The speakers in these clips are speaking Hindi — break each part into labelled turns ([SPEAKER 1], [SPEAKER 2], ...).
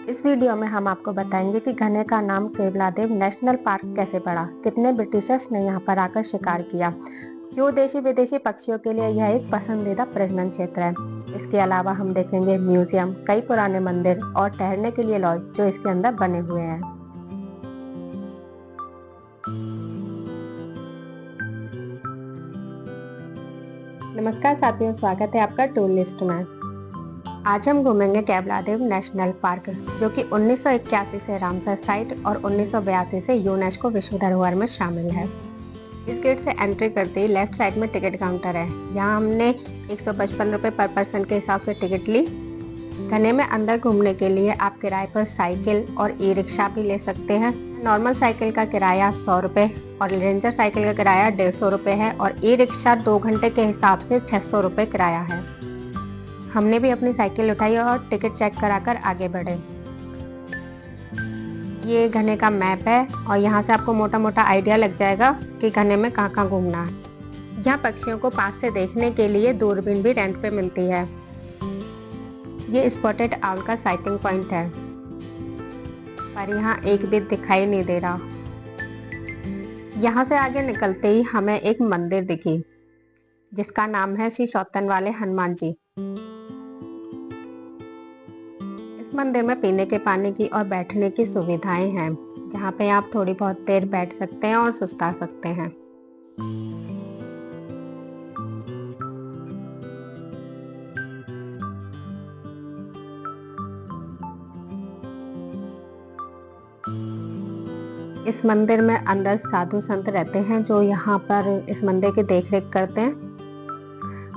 [SPEAKER 1] इस वीडियो में हम आपको बताएंगे कि घने का नाम केवलादेव नेशनल पार्क कैसे पड़ा, कितने ब्रिटिशर्स ने यहाँ पर आकर शिकार किया, क्यों देशी विदेशी पक्षियों के लिए यह एक पसंदीदा प्रजनन क्षेत्र है। इसके अलावा हम देखेंगे म्यूजियम, कई पुराने मंदिर और ठहरने के लिए लॉज जो इसके अंदर बने हुए हैं। नमस्कार साथियों, स्वागत है आपका टूर लिस्ट में। आज हम घूमेंगे केवलादेव नेशनल पार्क, जो कि 1981 से रामसर साइट और 1982 से यूनेस्को विश्व धरोहर में शामिल है। इस गेट से एंट्री करते ही लेफ्ट साइड में टिकट काउंटर है। यहाँ हमने 155 रुपये पर पर्सन के हिसाब से टिकट ली। घने में अंदर घूमने के लिए आप किराए पर साइकिल और ई रिक्शा भी ले सकते हैं। नॉर्मल साइकिल का किराया 100 रुपये और रेंजर साइकिल का किराया 150 रुपये है और ई रिक्शा 2 घंटे के हिसाब से 600 रुपये किराया है। हमने भी अपनी साइकिल उठाई और टिकट चेक कराकर आगे बढ़े। ये घने का मैप है और यहाँ से आपको मोटा मोटा आइडिया लग जाएगा कि घने में कहाँ कहाँ घूमना है। यहाँ पक्षियों को पास से देखने के लिए दूरबीन भी रेंट पे मिलती है। ये स्पॉटेड आउल का साइटिंग पॉइंट है, पर यहाँ एक भी दिखाई नहीं दे रहा। यहाँ से आगे निकलते ही हमें एक मंदिर दिखी, जिसका नाम है श्री सौतन वाले हनुमान जी। इस मंदिर में पीने के पानी की और बैठने की सुविधाएं हैं, जहाँ पे आप थोड़ी बहुत देर बैठ सकते हैं और सुस्ता सकते हैं। इस मंदिर में अंदर साधु संत रहते हैं जो यहाँ पर इस मंदिर की देखरेख करते हैं।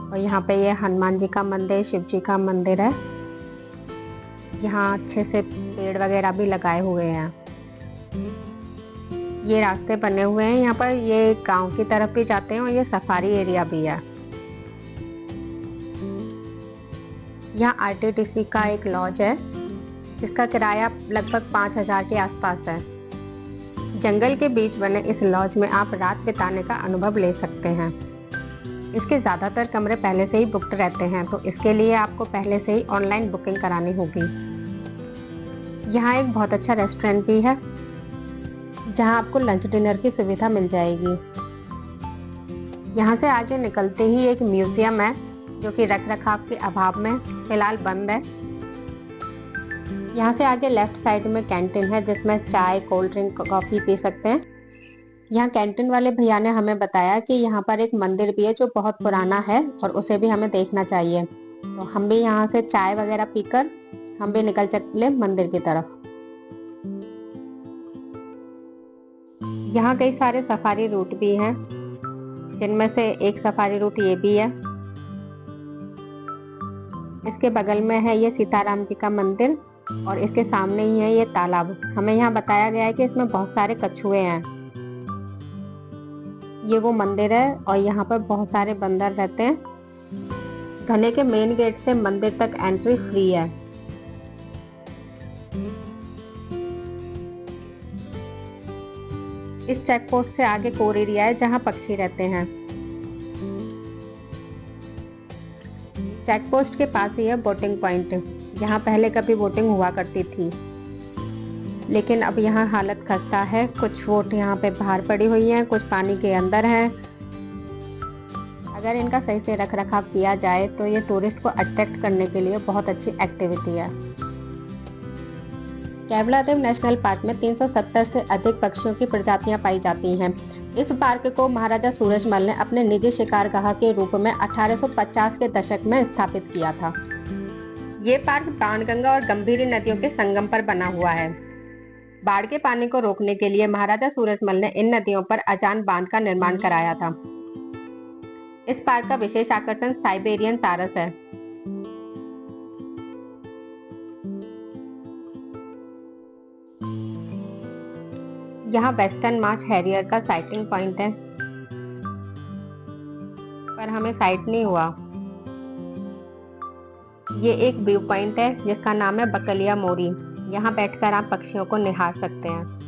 [SPEAKER 1] और यहाँ पे ये हनुमान जी का मंदिर, शिव जी का मंदिर है। यहाँ अच्छे से पेड़ वगैरह भी लगाए हुए हैं। ये रास्ते बने हुए हैं यहाँ पर, ये गांव की तरफ भी जाते हैं और ये सफारी एरिया भी है। यहाँ आरटीटीसी का एक लॉज है, जिसका किराया लगभग 5000 के आसपास है। जंगल के बीच बने इस लॉज में आप रात बिताने का अनुभव ले सकते हैं। इसके ज़्यादातर कमरे पहले से ही बुकड रहते हैं, तो इसके लिए आपको पहले से ही ऑनलाइन बुकिंग करानी होगी। यहाँ एक बहुत अच्छा रेस्टोरेंट भी है, जहाँ आपको लंच डिनर की सुविधा मिल जाएगी। यहाँ से आगे निकलते ही एक म्यूजियम है, जो कि रख रखाव के अभाव में फिलहाल बंद है। यहाँ से आगे लेफ्ट साइड में कैंटीन है, जिसमें चाय, कोल्ड ड्रिंक, कॉफ़ी पी सकते हैं। यहाँ कैंटीन वाले भैया ने हमें बताया कि यहाँ पर एक मंदिर भी है जो बहुत पुराना है और उसे भी हमें देखना चाहिए। तो हम भी यहाँ से चाय वगैरह पीकर हम भी निकल चले मंदिर की तरफ। यहाँ कई सारे सफारी रूट भी हैं, जिनमें से एक सफारी रूट ये भी है। इसके बगल में है ये सीताराम जी का मंदिर और इसके सामने ही है ये तालाब। हमें यहाँ बताया गया है कि इसमें बहुत सारे कछुए हैं। ये वो मंदिर है और यहाँ पर बहुत सारे बंदर रहते हैं। घने के मेन गेट से मंदिर तक एंट्री फ्री है। इस चेक पोस्ट से आगे कोर एरिया है, जहाँ पक्षी रहते हैं। चेक पोस्ट के पास ही है बोटिंग पॉइंट। यहाँ पहले कभी बोटिंग हुआ करती थी, लेकिन अब यहाँ हालत खस्ता है। कुछ बोट यहाँ पे बाहर पड़ी हुई हैं, कुछ पानी के अंदर हैं। अगर इनका सही से रख रखाव किया जाए तो ये टूरिस्ट को अट्रैक्ट करने के लिए बहुत अच्छी एक्टिविटी है। केवलादेव नेशनल पार्क में 370 से अधिक पक्षियों की प्रजातियां पाई जाती हैं। इस पार्क को महाराजा सूरजमल ने अपने निजी शिकारगाह के रूप में 1850 के दशक में स्थापित किया था। ये पार्क बाणगंगा और गंभीरी नदियों के संगम पर बना हुआ है। बाढ़ के पानी को रोकने के लिए महाराजा सूरजमल ने इन नदियों पर अजान बांध का निर्माण कराया था। इस पार्क का विशेष आकर्षण साइबेरियन सारस है। यहाँ वेस्टर्न मार्श हैरियर का साइटिंग पॉइंट है, पर हमें साइट नहीं हुआ। ये एक व्यू पॉइंट है जिसका नाम है बकलिया मोरी। यहाँ बैठकर आप पक्षियों को निहार सकते हैं।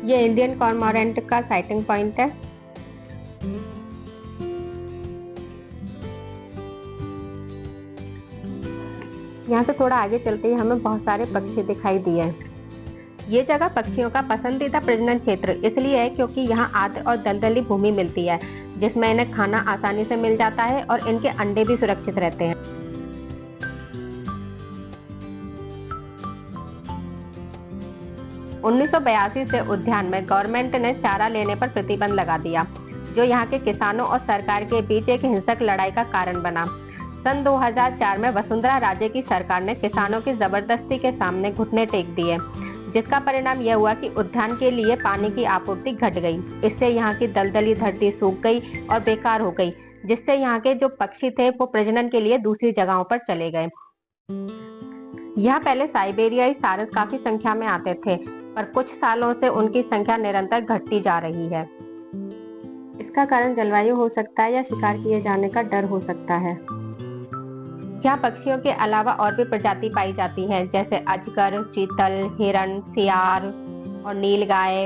[SPEAKER 1] ये इंडियन कॉर्मोरेंट का साइटिंग पॉइंट है। यहाँ से थोड़ा आगे चलते ही हमें बहुत सारे पक्षी दिखाई दिए। ये जगह पक्षियों का पसंदीदा प्रजनन क्षेत्र इसलिए है क्योंकि यहाँ आर्द्र और दलदली भूमि मिलती है, जिसमें इन्हें खाना आसानी से मिल जाता है और इनके अंडे भी सुरक्षित रहते हैं। 1982 से उद्यान में गवर्नमेंट ने चारा लेने पर प्रतिबंध लगा दिया, जो यहाँ के किसानों और सरकार के बीच एक हिंसक लड़ाई का कारण बना। सन 2004 में वसुंधरा राजे की सरकार ने किसानों की जबरदस्ती के सामने घुटने टेक दिए, जिसका परिणाम यह हुआ कि उद्यान के लिए पानी की आपूर्ति घट गई। इससे यहाँ की दलदली धरती सूख गई और बेकार हो गई, जिससे यहाँ के जो पक्षी थे वो प्रजनन के लिए दूसरी जगहों पर चले गए। यहाँ पहले साइबेरियाई सारस काफी संख्या में आते थे, पर कुछ सालों से उनकी संख्या निरंतर घटती जा रही है। इसका कारण जलवायु हो सकता है या शिकार किए जाने का डर हो सकता है। यहाँ पक्षियों के अलावा और भी प्रजाति पाई जाती है, जैसे अजगर, चीतल, हिरण, सियार और नीलगाय।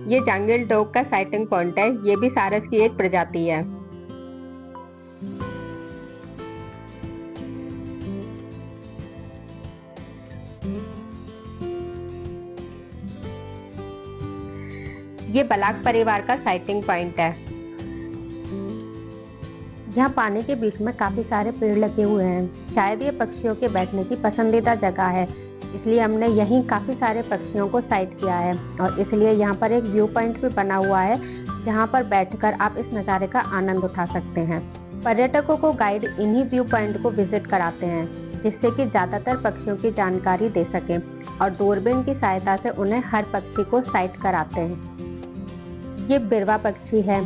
[SPEAKER 1] ये जंगल डॉग का साइटिंग पॉइंट है। ये भी सारस की एक प्रजाति है। ये बलाक परिवार का साइटिंग पॉइंट है। यहाँ पानी के बीच में काफी सारे पेड़ लगे हुए हैं। शायद ये पक्षियों के बैठने की पसंदीदा जगह है, इसलिए हमने यहीं काफी सारे पक्षियों को साइट किया है। और इसलिए यहाँ पर एक व्यू पॉइंट भी बना हुआ है, जहाँ पर बैठकर आप इस नज़ारे का आनंद उठा सकते हैं। पर्यटकों को गाइड इन्हीं व्यू पॉइंट को विजिट कराते हैं, जिससे कि ज्यादातर पक्षियों की जानकारी दे सकें और दूरबीन की सहायता से उन्हें हर पक्षी को साइट कराते हैं। ये बिरवा पक्षी है।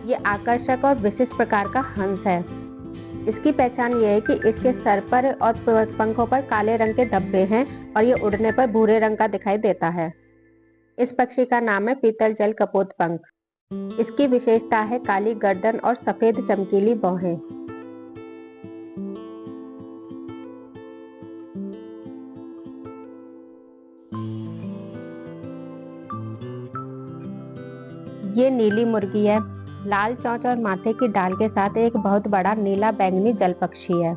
[SPEAKER 1] ये आकर्षक और विशिष्ट प्रकार का हंस है। इसकी पहचान ये है कि इसके सर पर और पंखों पर काले रंग के धब्बे हैं और ये उड़ने पर भूरे रंग का दिखाई देता है। इस पक्षी का नाम है पीतल जल कपोत पंख। इसकी विशेषता है काली गर्दन और सफेद चमकीली भौहें। ये नीली मुर्गी है। लाल चोंच और माथे की डाल के साथ एक बहुत बड़ा नीला बैंगनी जल पक्षी है।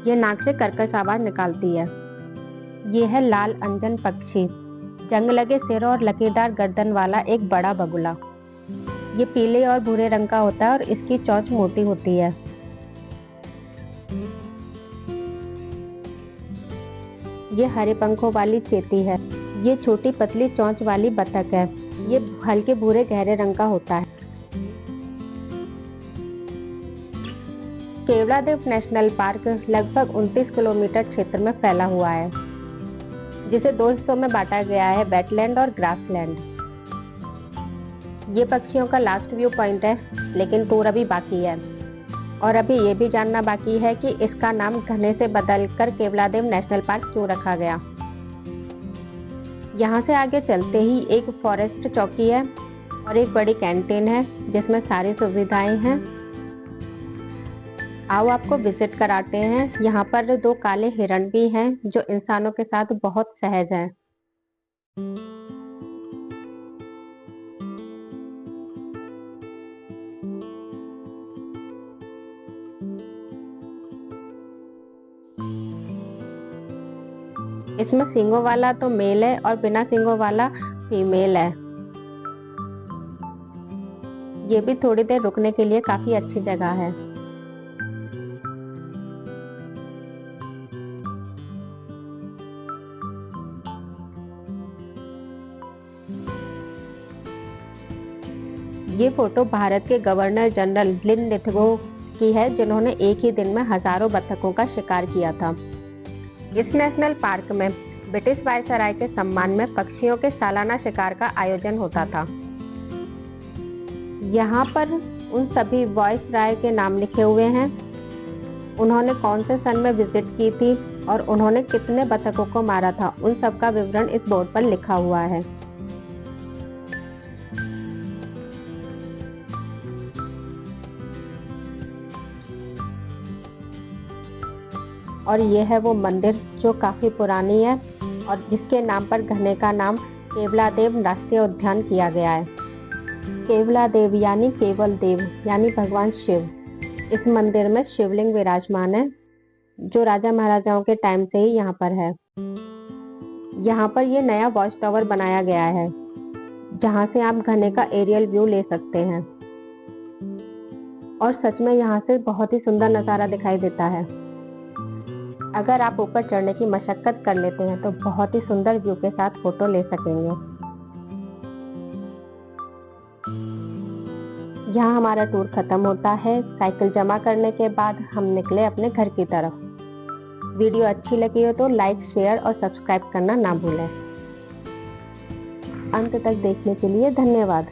[SPEAKER 1] ये नाक से कर्कश आवाज निकालती है। ये है लाल अंजन पक्षी, जंग लगे सिर और लकीरदार गर्दन वाला एक बड़ा बगुला। ये पीले और भूरे रंग का होता है और इसकी चोंच मोटी होती है। ये हरे पंखों वाली चेती है। ये छोटी पतली चोंच वाली बतख है। ये हल्के भूरे गहरे रंग का होता है। केवलादेव नेशनल पार्क लगभग 29 किलोमीटर क्षेत्र में फैला हुआ है, जिसे दो हिस्सों में बांटा गया है, वेटलैंड और ग्रासलैंड। ये पक्षियों का लास्ट व्यू पॉइंट है, लेकिन टूर अभी बाकी है। और अभी ये भी जानना बाकी है कि इसका नाम घने से बदलकर केवलादेव नेशनल पार्क क्यों रखा गया। यहाँ से आगे चलते ही एक फॉरेस्ट चौकी है और एक बड़ी कैंटीन है, जिसमें सारी सुविधाएं हैं। आओ आपको विजिट कराते हैं। यहाँ पर 2 काले हिरण भी हैं, जो इंसानों के साथ बहुत सहज हैं। इसमें सींगों वाला तो मेल है और बिना सींगों वाला फीमेल है। ये भी थोड़ी देर रुकने के लिए काफी अच्छी जगह है। ये फोटो भारत के गवर्नर जनरल लिन लिथगो की है, जिन्होंने एक ही दिन में हजारों बत्तखों का शिकार किया था। इस नेशनल पार्क में ब्रिटिश वायसराय के सम्मान में पक्षियों के सालाना शिकार का आयोजन होता था। यहाँ पर उन सभी वायसराय के नाम लिखे हुए हैं, उन्होंने कौन से सन में विजिट की थी और उन्होंने कितने बत्तखों को मारा था, उन सब का विवरण इस बोर्ड पर लिखा हुआ है। और ये है वो मंदिर जो काफी पुरानी है और जिसके नाम पर घने का नाम केवलादेव राष्ट्रीय उद्यान किया गया है। केवला देव यानी केवल देव यानी भगवान शिव। इस मंदिर में शिवलिंग विराजमान है, जो राजा महाराजाओं के टाइम से ही यहाँ पर है। यहाँ पर ये नया वॉच टावर बनाया गया है, जहाँ से आप घने का एरियल व्यू ले सकते हैं और सच में यहाँ से बहुत ही सुंदर नज़ारा दिखाई देता है। अगर आप ऊपर चढ़ने की मशक्कत कर लेते हैं तो बहुत ही सुंदर व्यू के साथ फोटो ले सकेंगे। यहाँ हमारा टूर खत्म होता है। साइकिल जमा करने के बाद हम निकले अपने घर की तरफ। वीडियो अच्छी लगी हो तो लाइक, शेयर और सब्सक्राइब करना ना भूलें। अंत तक देखने के लिए धन्यवाद।